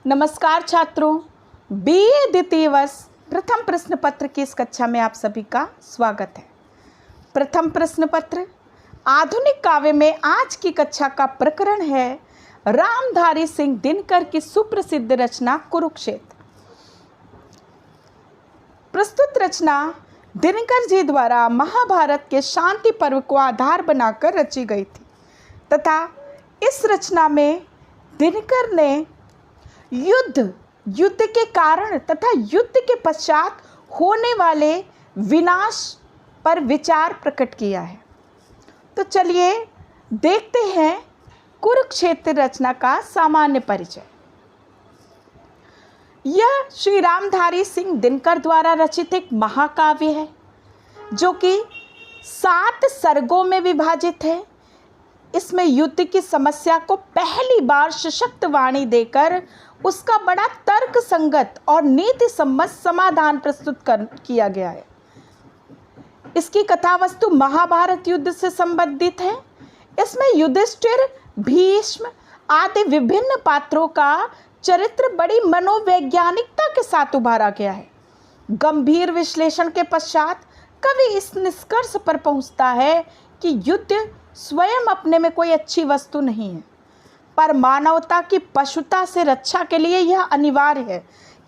नमस्कार छात्रों, बीए द्वितीय वर्ष प्रथम प्रश्न पत्र की इस कक्षा में आप सभी का स्वागत है। प्रथम प्रश्न पत्र आधुनिक काव्य में आज की कक्षा का प्रकरण है रामधारी सिंह दिनकर की सुप्रसिद्ध रचना कुरुक्षेत्र। प्रस्तुत रचना दिनकर जी द्वारा महाभारत के शांति पर्व को आधार बनाकर रची गई थी तथा इस रचना में दिनकर ने युद्ध के कारण तथा युद्ध के पश्चात होने वाले विनाश पर विचार प्रकट किया है। तो चलिए देखते हैं कुरुक्षेत्र रचना का सामान्य परिचय। यह श्री रामधारी सिंह दिनकर द्वारा रचित एक महाकाव्य है जो कि 7 सर्गों में विभाजित है। इसमें युद्ध की समस्या को पहली बार सशक्त वाणी देकर उसका बड़ा तर्क संगत और नीति सम्मत समाधान प्रस्तुत किया गया है। इसकी कथा वस्तु महाभारत युद्ध से संबंधित है। इसमें युधिष्ठिर, भीष्म आदि विभिन्न पात्रों का चरित्र बड़ी मनोवैज्ञानिकता के साथ उभारा गया है। गंभीर विश्लेषण के पश्चात कवि इस निष्कर्ष पर पहुंचता है कि युद्ध स्वयं अपने में कोई अच्छी वस्तु नहीं है, पर मानवता की पशुता से रक्षा के लिए यह अनिवार्य है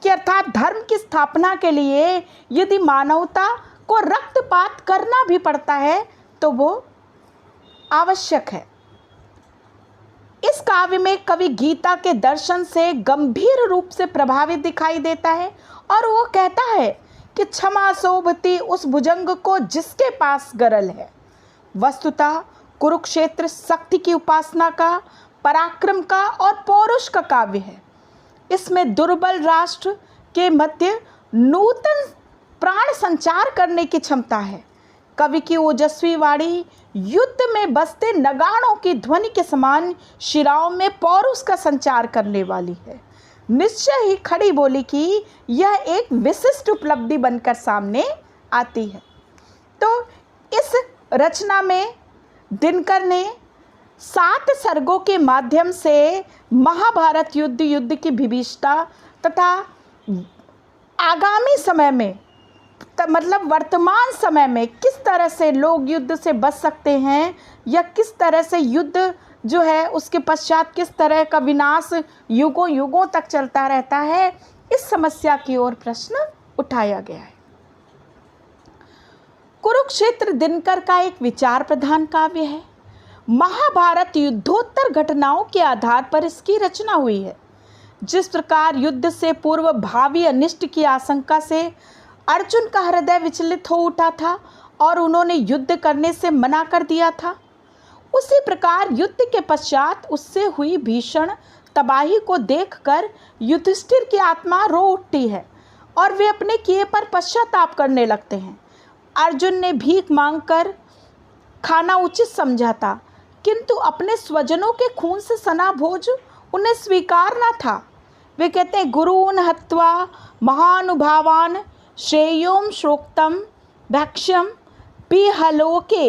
कि अर्थात धर्म की स्थापना के लिए यदि मानवता को रक्तपात करना भी पड़ता है तो वो आवश्यक है। इस काव्य में कवि गीता के दर्शन से गंभीर रूप से प्रभावित दिखाई देता है और वो कहता है कि क्षमा शोभती उस भुजंग को जिसके पास गरल है। वस्तुतः कुरुक्षेत्र शक्ति की उपासना का, पराक्रम का और पौरुष का काव्य है। इसमें दुर्बल राष्ट्र के मध्य नूतन प्राण संचार करने की क्षमता है। कवि की ओजस्वी वाणी युद्ध में बसते नगाड़ों की ध्वनि के समान शिराओं में पौरुष का संचार करने वाली है। निश्चय ही खड़ी बोली की यह एक विशिष्ट उपलब्धि बनकर सामने आती है। तो इस रचना में दिनकर ने 7 सर्गों के माध्यम से महाभारत युद्ध की भीभत्सता तथा आगामी समय में मतलब वर्तमान समय में किस तरह से लोग युद्ध से बच सकते हैं या किस तरह से युद्ध जो है उसके पश्चात किस तरह का विनाश युगों युगों तक चलता रहता है, इस समस्या की ओर प्रश्न उठाया गया है। कुरुक्षेत्र दिनकर का एक विचार प्रधान काव्य है। महाभारत युद्धोत्तर घटनाओं के आधार पर इसकी रचना हुई है। जिस प्रकार युद्ध से पूर्व भावी अनिष्ट की आशंका से अर्जुन का हृदय विचलित हो उठा था और उन्होंने युद्ध करने से मना कर दिया था, उसी प्रकार युद्ध के पश्चात उससे हुई भीषण तबाही को देखकर युधिष्ठिर की आत्मा रो उठती है और वे अपने किए पर पश्चाताप करने लगते हैं। अर्जुन ने भीख मांगकर खाना उचित समझा था, किंतु अपने स्वजनों के खून से सना भोज उन्हें स्वीकार न था। वे कहते हैं गुरून् हत्वा महानुभावान श्रेयोम श्रोक्तम भक्ष्यम पिहलोके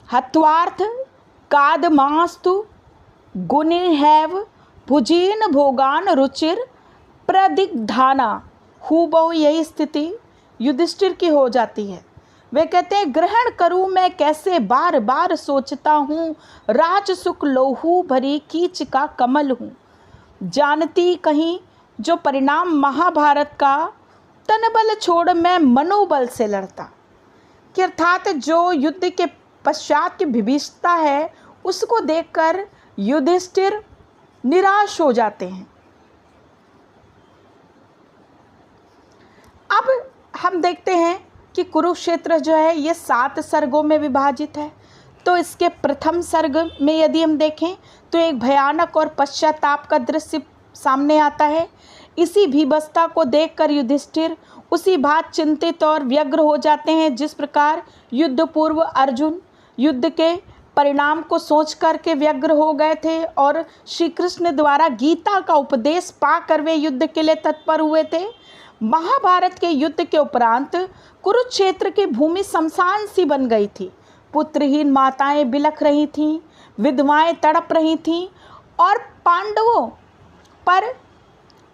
हत्वार्थ कादमास्तु गुणिर्हैव भुजीन भोगान रुचिर प्रदिग्धाना। हूबहू यही स्थिति युधिष्ठिर की हो जाती है। वे कहते हैं ग्रहण करूं मैं कैसे बार बार सोचता हूँ, राज सुख लोहू भरी कीच का कमल हूँ। जानती कहीं जो परिणाम महाभारत का, तन बल छोड़ मैं मनोबल से लड़ता। कि अर्थात जो युद्ध के पश्चात की भीभत्सता है उसको देखकर युधिष्ठिर निराश हो जाते हैं। अब हम देखते हैं कि कुरुक्षेत्र जो है ये 7 सर्गों में विभाजित है। तो इसके प्रथम सर्ग में यदि हम देखें तो एक भयानक और पश्चाताप का दृश्य सामने आता है। इसी भीभत्सता को देखकर युधिष्ठिर उसी बात चिंतित और व्यग्र हो जाते हैं जिस प्रकार युद्ध पूर्व अर्जुन युद्ध के परिणाम को सोच कर के व्यग्र हो गए थे और श्री कृष्ण द्वारा गीता का उपदेश पाकर वे युद्ध के लिए तत्पर हुए थे। महाभारत के युद्ध के उपरांत कुरुक्षेत्र की भूमि शमशान सी बन गई थी। पुत्रहीन माताएं बिलख रही थीं, विधवाएं तड़प रही थीं और पांडवों पर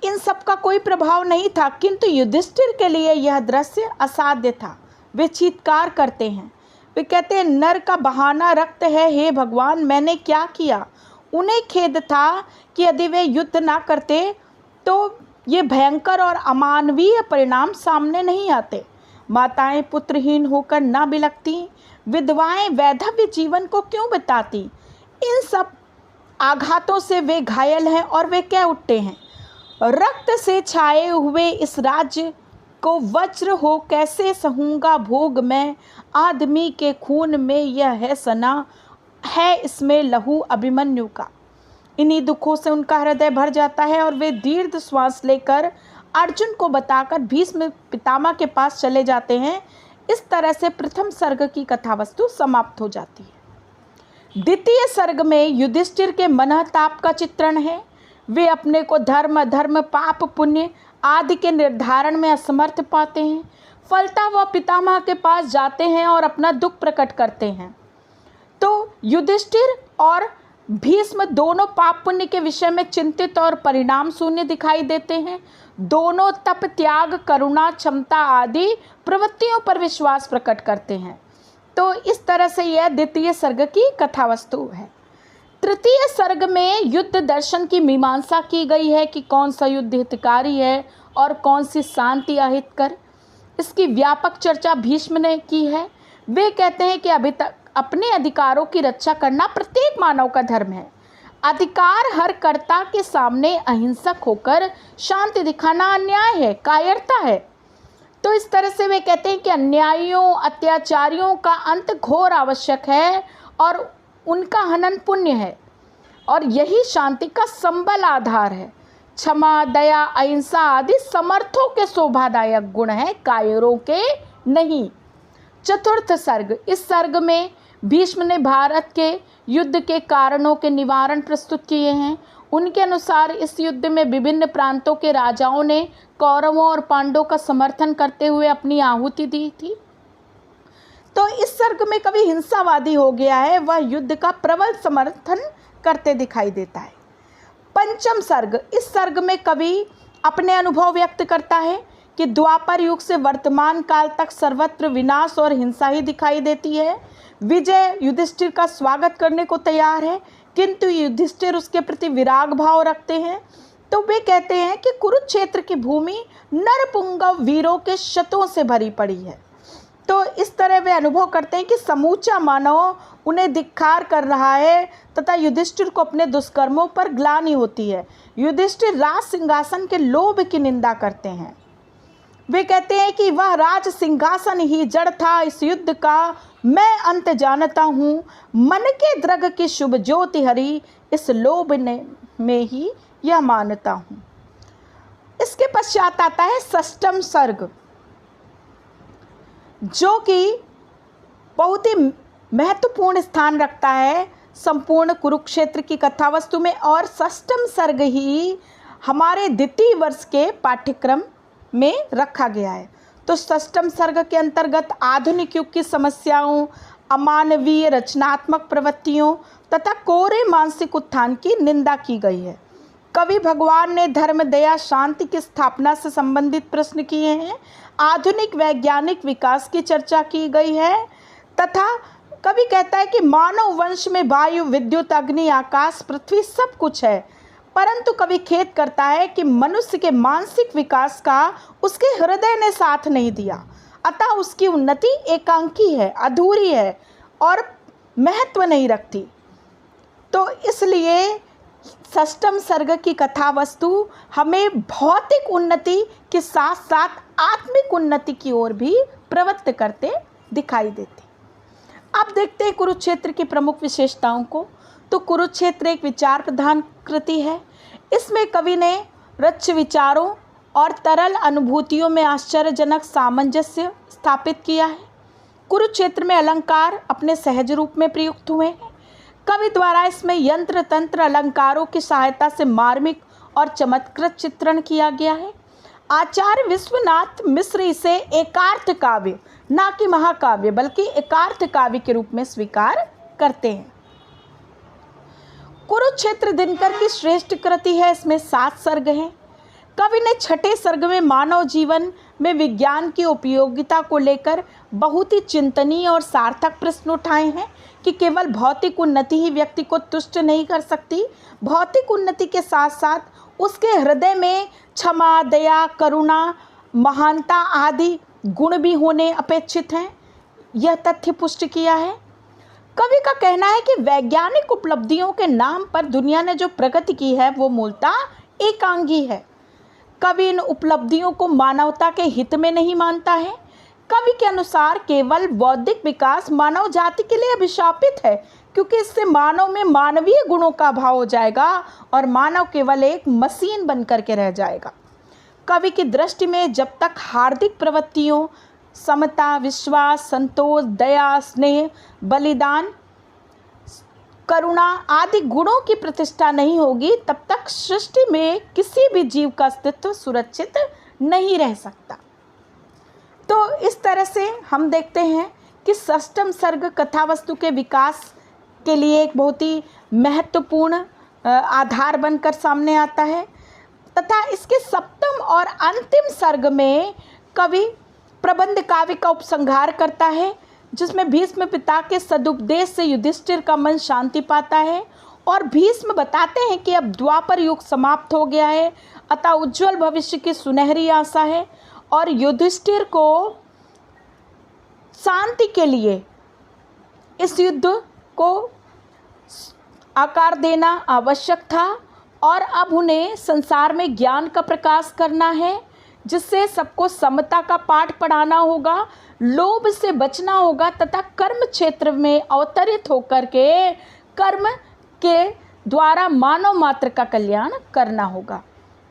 इन सब का कोई प्रभाव नहीं था, किंतु युधिष्ठिर के लिए यह दृश्य असाध्य था। वे चीत्कार करते हैं, वे कहते हैं नर का बहाना रक्त है, हे भगवान मैंने क्या किया। उन्हें खेद था कि यदि वे युद्ध ना करते तो ये भयंकर और अमानवीय परिणाम सामने नहीं आते। माताएं पुत्रहीन होकर ना बिलखती, विधवाएं वैधव्य जीवन को क्यों बिताती। इन सब आघातों से वे घायल हैं और वे कह उठते हैं, रक्त से छाए हुए इस राज्य को वज्र हो कैसे सहूँगा भोग मैं। आदमी के खून में यह है सना, है इसमें लहू अभिमन्यु का। इन्हीं दुखों से उनका हृदय भर जाता है और वे दीर्घ श्वास लेकर अर्जुन को बताकर भीष्म पितामह के पास चले जाते हैं। इस तरह से प्रथम सर्ग की कथा वस्तु समाप्त हो जाती है। द्वितीय सर्ग में युधिष्ठिर के मनोताप का चित्रण है। वे अपने को धर्म अधर्म पाप पुण्य आदि के निर्धारण में असमर्थ पाते हैं। फलता वह पितामह के पास जाते हैं और अपना दुख प्रकट करते हैं। तो युधिष्ठिर और भीष्म दोनों पाप पुण्य के विषय में चिंतित और परिणाम शून्य दिखाई देते हैं। दोनों तप त्याग करुणा क्षमता आदि प्रवृत्तियों पर विश्वास प्रकट करते हैं। तो इस तरह से यह द्वितीय सर्ग की कथा वस्तु है। तृतीय सर्ग में युद्ध दर्शन की मीमांसा की गई है कि कौन सा युद्ध हितकारी है और कौन सी शांति अहितकर। इसकी व्यापक चर्चा भीष्म ने की है। वे कहते हैं कि अभी तक अपने अधिकारों की रक्षा करना प्रत्येक मानव का धर्म है। अधिकार हर कर्ता के सामने अहिंसक होकर शांति दिखाना अन्याय है, कायरता है। तो इस तरह से वे कहते हैं कि अन्यायियों अत्याचारियों का अंत घोर आवश्यक है और उनका हनन पुण्य है और यही शांति का संबल आधार है। क्षमा दया अहिंसा आदि समर्थों के शोभादायक गुण हैं, कायरों के नहीं। चतुर्थ सर्ग, इस सर्ग में भीष्म ने भारत के युद्ध के कारणों के निवारण प्रस्तुत किए हैं। उनके अनुसार इस युद्ध में विभिन्न प्रांतों के राजाओं ने कौरवों और पांडवों का समर्थन करते हुए अपनी आहुति दी थी। तो इस सर्ग में कभी हिंसावादी हो गया है, वह युद्ध का प्रबल समर्थन करते दिखाई देता है। पंचम सर्ग, इस सर्ग में कवि अपने अनुभव व्यक्त करता है कि द्वापर युग से वर्तमान काल तक सर्वत्र विनाश और हिंसा ही दिखाई देती है। विजय युधिष्ठिर का स्वागत करने को तैयार है, किंतु युधिष्ठिर उसके प्रति विराग भाव रखते हैं। तो वे कहते हैं कि कुरुक्षेत्र की भूमि नरपुंगव वीरों के शतों से भरी पड़ी है। तो इस तरह वे अनुभव करते हैं कि समूचा मानव उन्हें धिक्कार कर रहा है तथा युधिष्ठिर को अपने दुष्कर्मों पर ग्लानि होती है। युधिष्ठिर राज सिंहासन के लोभ की निंदा करते हैं। वे कहते हैं कि वह राज सिंहासन ही जड़ था, इस युद्ध का मैं अंत जानता हूँ। मन के द्रग की शुभ ज्योति हरी, इस लोभ में ही यह मानता हूँ। इसके पश्चात आता है षष्ठम सर्ग, जो कि बहुत ही महत्वपूर्ण स्थान रखता है संपूर्ण कुरुक्षेत्र की कथा वस्तु में। और षष्ठम सर्ग ही हमारे द्वितीय वर्ष के पाठ्यक्रम में रखा गया है। तो षष्ठम सर्ग के अंतर्गत आधुनिक युग की समस्याओं, अमानवीय रचनात्मक प्रवृत्तियों तथा कोरे मानसिक उत्थान की निंदा की गई है। कवि भगवान ने धर्म दया शांति की स्थापना से संबंधित प्रश्न किए हैं। आधुनिक वैज्ञानिक विकास की चर्चा की गई है तथा कवि कहता है कि मानव वंश में वायु विद्युत अग्नि आकाश पृथ्वी सब कुछ है, परंतु कवि खेद करता है कि मनुष्य के मानसिक विकास का उसके हृदय ने साथ नहीं दिया, अतः उसकी उन्नति एकांकी है, अधूरी है और महत्व नहीं रखती। तो इसलिए षष्ठम सर्ग की कथा वस्तु हमें भौतिक उन्नति के साथ साथ आत्मिक उन्नति की ओर भी प्रवृत्त करते दिखाई देते। अब देखते हैं कुरुक्षेत्र की प्रमुख विशेषताओं को। तो कुरुक्षेत्र एक विचार प्रधान कृति है। इसमें कवि ने रच विचारों और तरल अनुभूतियों में आश्चर्यजनक सामंजस्य स्थापित किया है। कुरुक्षेत्र में अलंकार अपने सहज रूप में प्रयुक्त हुए हैं। कवि द्वारा इसमें यंत्र तंत्र अलंकारों की सहायता से मार्मिक और चमत्कृत चित्रण किया गया है। आचार्य विश्वनाथ मिश्र इसे एकार्थ काव्य, ना कि महाकाव्य बल्कि एकार्थ काव्य के रूप में स्वीकार करते हैं। कुरुक्षेत्र दिनकर की श्रेष्ठ कृति है। इसमें 7 सर्ग हैं। कवि ने छठे सर्ग में मानव जीवन में विज्ञान की उपयोगिता को लेकर बहुत ही चिंतनीय और सार्थक प्रश्न उठाए हैं कि केवल भौतिक उन्नति ही व्यक्ति को तुष्ट नहीं कर सकती, भौतिक उन्नति के साथ साथ उसके हृदय में क्षमा, दया, करुणा, महानता आदि गुण भी होने अपेक्षित हैं। यह तथ्य पुष्ट किया है। कवि का कहना है कि वैज्ञानिक उपलब्धियों के नाम पर दुनिया ने जो प्रगति की है वो मूलतः एकांगी है। कवि इन उपलब्धियों को मानवता के हित में नहीं मानता है। कवि के अनुसार केवल बौद्धिक विकास मानव जाति के लिए अभिशापित है, क्योंकि इससे मानव में मानवीय गुणों का अभाव हो जाएगा और मानव केवल एक मशीन बन करके रह जाएगा। कवि की दृष्टि में जब तक हार्दिक प्रवृत्तियों, समता, विश्वास, संतोष, दया, स्नेह, बलिदान, करुणा आदि गुणों की प्रतिष्ठा नहीं होगी, तब तक सृष्टि में किसी भी जीव का अस्तित्व सुरक्षित नहीं रह सकता। तो इस तरह से हम देखते हैं कि षष्ठम सर्ग कथावस्तु के विकास के लिए एक बहुत ही महत्वपूर्ण आधार बनकर सामने आता है, तथा इसके सप्तम और अंतिम सर्ग में कवि प्रबंध काव्य का उपसंहार करता है, जिसमें भीष्म पिता के सदुपदेश से युधिष्ठिर का मन शांति पाता है और भीष्म बताते हैं कि अब द्वापर युग समाप्त हो गया है, अतः उज्जवल भविष्य की सुनहरी आशा है और युधिष्ठिर को शांति के लिए इस युद्ध को आकार देना आवश्यक था और अब उन्हें संसार में ज्ञान का प्रकाश करना है, जिससे सबको समता का पाठ पढ़ाना होगा, लोभ से बचना होगा तथा कर्म क्षेत्र में अवतरित होकर के कर्म के द्वारा मानव मात्र का कल्याण करना होगा।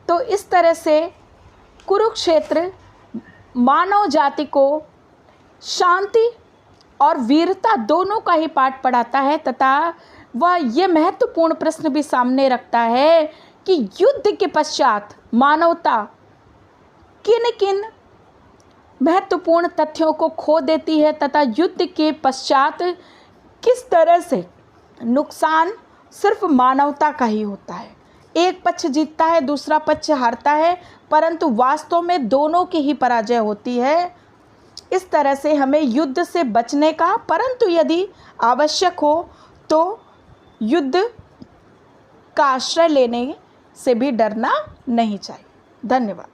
तो इस तरह से कुरुक्षेत्र मानव जाति को शांति और वीरता दोनों का ही पाठ पढ़ाता है, तथा वह ये महत्वपूर्ण प्रश्न भी सामने रखता है कि युद्ध के पश्चात मानवता किन किन महत्वपूर्ण तथ्यों को खो देती है तथा युद्ध के पश्चात किस तरह से नुकसान सिर्फ मानवता का ही होता है। एक पक्ष जीतता है, दूसरा पक्ष हारता है, परंतु वास्तव में दोनों की ही पराजय होती है। इस तरह से हमें युद्ध से बचने का, परंतु यदि आवश्यक हो तो युद्ध का आश्रय लेने से भी डरना नहीं चाहिए। धन्यवाद।